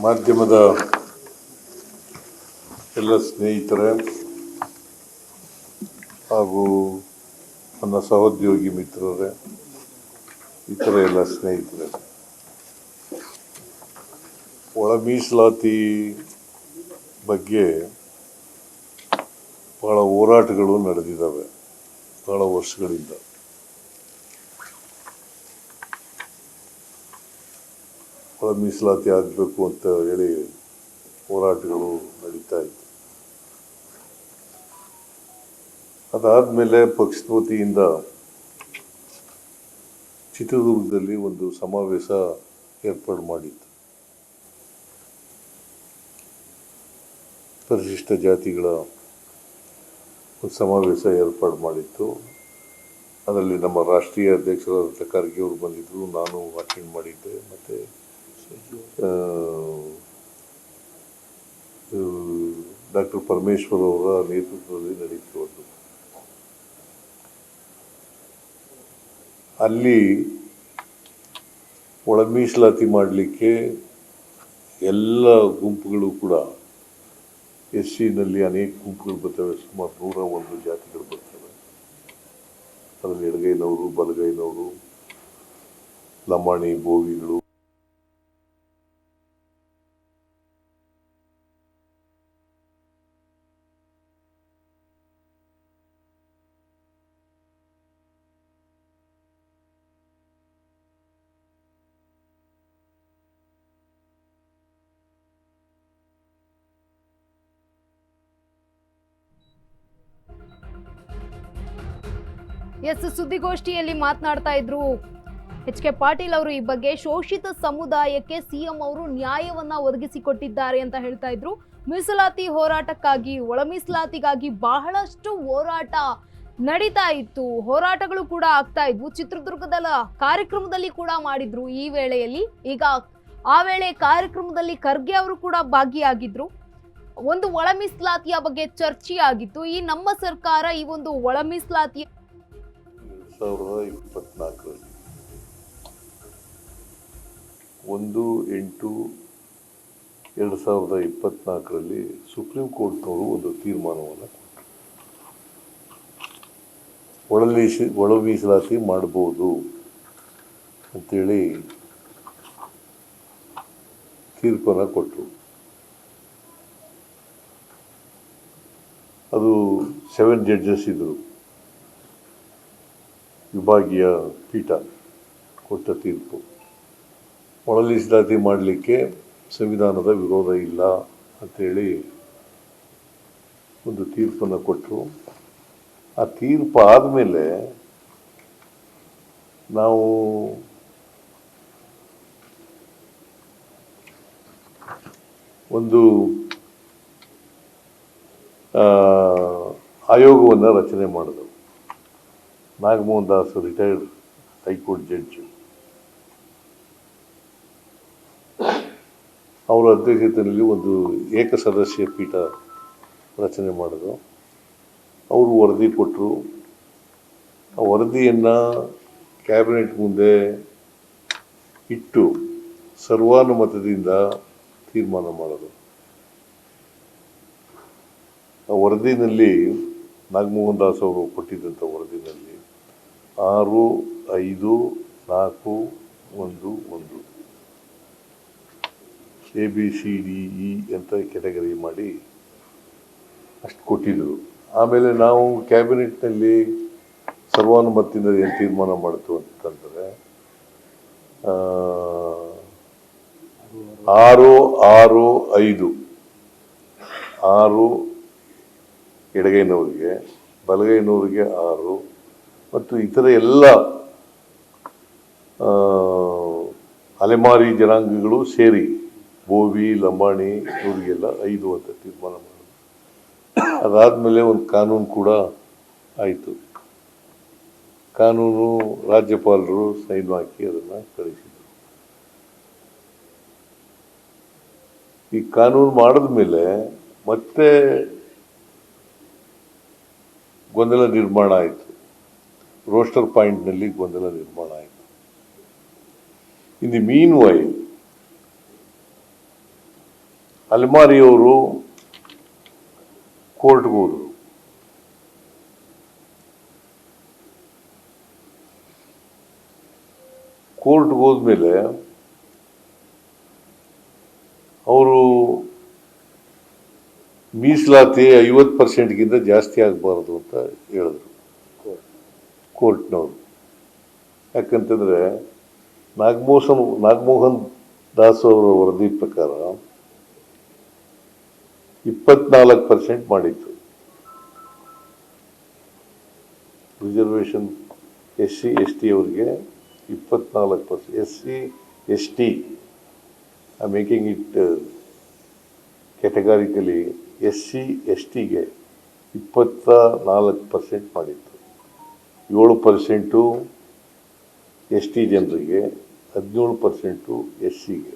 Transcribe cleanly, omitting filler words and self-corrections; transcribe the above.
ಮಾಧ್ಯಮದ ಎಲ್ಲ ಸ್ನೇಹಿತರೇ ಹಾಗೂ ನನ್ನ ಸಹೋದ್ಯೋಗಿ ಮಿತ್ರರೇ, ಇತರ ಎಲ್ಲ ಸ್ನೇಹಿತರೇ, ಒಳ ಮೀಸಲಾತಿ ಬಗ್ಗೆ ಬಹಳ ಹೋರಾಟಗಳು ನಡೆದಿದ್ದಾವೆ ಬಹಳ ವರ್ಷಗಳಿಂದ. ಒಳ ಮೀಸಲಾತಿ ಆಗಬೇಕು ಅಂತ ಹೇಳಿ ಹೋರಾಟಗಳು ನಡೀತಾ ಇತ್ತು. ಅದಾದಮೇಲೆ ಪಕ್ಷದ ವತಿಯಿಂದ ಚಿತ್ರದುರ್ಗದಲ್ಲಿ ಒಂದು ಸಮಾವೇಶ ಏರ್ಪಾಡು ಮಾಡಿತ್ತು. ಪರಿಶಿಷ್ಟ ಜಾತಿಗಳ ಒಂದು ಸಮಾವೇಶ ಏರ್ಪಾಡು ಮಾಡಿತ್ತು. ಅದರಲ್ಲಿ ನಮ್ಮ ರಾಷ್ಟ್ರೀಯ ಅಧ್ಯಕ್ಷರಾದ ಖರ್ಗೆ ಅವರು ಬಂದಿದ್ದರು, ನಾನು ಅಟೆಂಡ್ ಮಾಡಿದ್ದೆ, ಮತ್ತು ಡಾಕ್ಟರ್ ಪರಮೇಶ್ವರ್ ಅವರ ನೇತೃತ್ವದಲ್ಲಿ ನಡೀತಿರೋದು. ಅಲ್ಲಿ ಒಳ ಮೀಸಲಾತಿ ಮಾಡಲಿಕ್ಕೆ ಎಲ್ಲ ಗುಂಪುಗಳು ಕೂಡ, ಎಸ್ ಸಿನಲ್ಲಿ ಅನೇಕ ಗುಂಪುಗಳು ಬರ್ತವೆ, ಸುಮಾರು 101 ಜಾತಿಗಳು ಬರ್ತವೆ. ಅದರಲ್ಲಿ ಎಡಗೈನವರು, ಬಲಗೈನವರು, ಲಂಬಾಣಿ, ಬೋವಿಗಳು, ಸುದ್ದಿಗೋಷ್ಠಿಯಲ್ಲಿ ಮಾತನಾಡ್ತಾ ಇದ್ರು ಎಚ್.ಕೆ. ಪಾಟೀಲ್ ಅವರು. ಈ ಬಗ್ಗೆ ಶೋಷಿತ ಸಮುದಾಯಕ್ಕೆ ಸಿಎಂ ಅವರು ನ್ಯಾಯವನ್ನ ಒದಗಿಸಿಕೊಟ್ಟಿದ್ದಾರೆ ಅಂತ ಹೇಳ್ತಾ ಇದ್ರು. ಮೀಸಲಾತಿ ಹೋರಾಟಕ್ಕಾಗಿ, ಒಳ ಮೀಸಲಾತಿಗಾಗಿ ಬಹಳಷ್ಟು ಹೋರಾಟ ನಡೀತಾ ಇತ್ತು, ಹೋರಾಟಗಳು ಕೂಡ ಆಗ್ತಾ ಇದ್ವು. ಚಿತ್ರದುರ್ಗದ ಕಾರ್ಯಕ್ರಮದಲ್ಲಿ ಕೂಡ ಮಾಡಿದ್ರು ಈ ವೇಳೆಯಲ್ಲಿ. ಈಗ ಆ ವೇಳೆ ಕಾರ್ಯಕ್ರಮದಲ್ಲಿ ಖರ್ಗೆ ಅವರು ಕೂಡ ಭಾಗಿಯಾಗಿದ್ರು. ಒಂದು ಒಳ ಮೀಸಲಾತಿಯ ಬಗ್ಗೆ ಚರ್ಚೆ ಆಗಿತ್ತು. ಈ ನಮ್ಮ ಸರ್ಕಾರ ಈ ಒಂದು ಒಳ ಮೀಸಲಾತಿ 2024ರಲ್ಲಿ 1/8/2024ರಲ್ಲಿ ಸುಪ್ರೀಂ ಕೋರ್ಟ್ನವರು ಒಂದು ತೀರ್ಮಾನವನ್ನು ಕೊಟ್ಟರು. ಒಳ ಮೀಸಲಾತಿ ಮಾಡಬಹುದು ಅಂತೇಳಿ ತೀರ್ಪನ್ನು ಕೊಟ್ಟರು. ಅದು 7 ಜಡ್ಜಸ್ ಇದ್ದರು, ವಿಭಾಗೀಯ ಪೀಠ ಕೊಟ್ಟ ತೀರ್ಪು. ಒಳ ಮೀಸಲಾತಿ ಮಾಡಲಿಕ್ಕೆ ಸಂವಿಧಾನದ ವಿರೋಧ ಇಲ್ಲ ಅಂಥೇಳಿ ಒಂದು ತೀರ್ಪನ್ನು ಕೊಟ್ಟರು. ಆ ತೀರ್ಪು ಆದಮೇಲೆ ನಾವು ಒಂದು ಆಯೋಗವನ್ನು ರಚನೆ ಮಾಡಿದೆವು. Nagamohan Das, retired high court judge, ಅವರ ಅಧ್ಯಕ್ಷತೆಯಲ್ಲಿ ಒಂದು ಏಕಸದಸ್ಯ ಪೀಠ ರಚನೆ ಮಾಡಿದ್ರು. ಅವರು ವರದಿ ಕೊಟ್ಟರು. ಆ ವರದಿಯನ್ನು ಕ್ಯಾಬಿನೆಟ್ ಮುಂದೆ ಇಟ್ಟು ಸರ್ವಾನುಮತದಿಂದ ತೀರ್ಮಾನ ಮಾಡಿದ್ರು. ಆ ವರದಿನಲ್ಲಿ, ನಾಗಮೋಹನ್ ದಾಸ್ ಅವರು ಕೊಟ್ಟಿದ್ದಂಥ ವರದಿನಲ್ಲಿ 6, 5, 4, 1, 1 ABCDE ಅಂತ ಕ್ಯಾಟಗರಿ ಮಾಡಿ ಅಷ್ಟು ಕೊಟ್ಟಿದ್ದರು. ಆಮೇಲೆ ನಾವು ಕ್ಯಾಬಿನೆಟ್ನಲ್ಲಿ ಸರ್ವಾನುಮತದಿಂದ ಏನು ತೀರ್ಮಾನ ಮಾಡ್ತು ಅಂತಂದರೆ 6, 6, 5 6 ಎಡಗೈನವರಿಗೆ, ಬಲಗೈನವರಿಗೆ 6 ಮತ್ತು ಇತರ ಎಲ್ಲ ಅಲೆಮಾರಿ ಜನಾಂಗಗಳು ಸೇರಿ ಬೋವಿ, ಲಂಬಾಣಿ ಇವರಿಗೆಲ್ಲ 5 ಅಂತ ತೀರ್ಮಾನ ಮಾಡಿದ್ರು. ಅದಾದಮೇಲೆ ಒಂದು ಕಾನೂನು ಕೂಡ ಆಯಿತು. ಕಾನೂನು ರಾಜ್ಯಪಾಲರು ಸೈನ್ ಹಾಕಿ ಅದನ್ನು ಕಳಿಸಿದರು. ಈ ಕಾನೂನು ಮಾಡಿದ ಮೇಲೆ ಮತ್ತೆ ಗೊಂದಲ ನಿರ್ಮಾಣ ಆಯಿತು. ರೋಸ್ಟರ್ ಪಾಯಿಂಟ್ನಲ್ಲಿ ಗೊಂದಲ ನಿರ್ಮಾಣ ಆಯಿತು. ಇನ್ ದಿ ಮೀನ್ ವೈಲ್ ಅಲ್ಮಾರಿಯವರು ಕೋರ್ಟ್ಗೆ ಹೋದರು. ಕೋರ್ಟ್ಗೆ ಹೋದ್ಮೇಲೆ ಅವರು ಮೀಸಲಾತಿ 50%ಗಿಂತ ಜಾಸ್ತಿ ಆಗಬಾರ್ದು ಅಂತ ಹೇಳಿದ್ರು ಕೋರ್ಟ್ನವರು. ಯಾಕಂತಂದರೆ ನಾಗಮೋಹನ್ ದಾಸ್ ಅವರ ವರದಿ ಪ್ರಕಾರ 24% ಮಾಡಿತ್ತು ರಿಸರ್ವೇಷನ್. SC ST ಅವರಿಗೆ 24%. SC ST I making it categorically SC STಗೆ 24% ಮಾಡಿತ್ತು. 7% ST ಜನರಿಗೆ, 17% SCಗೆ.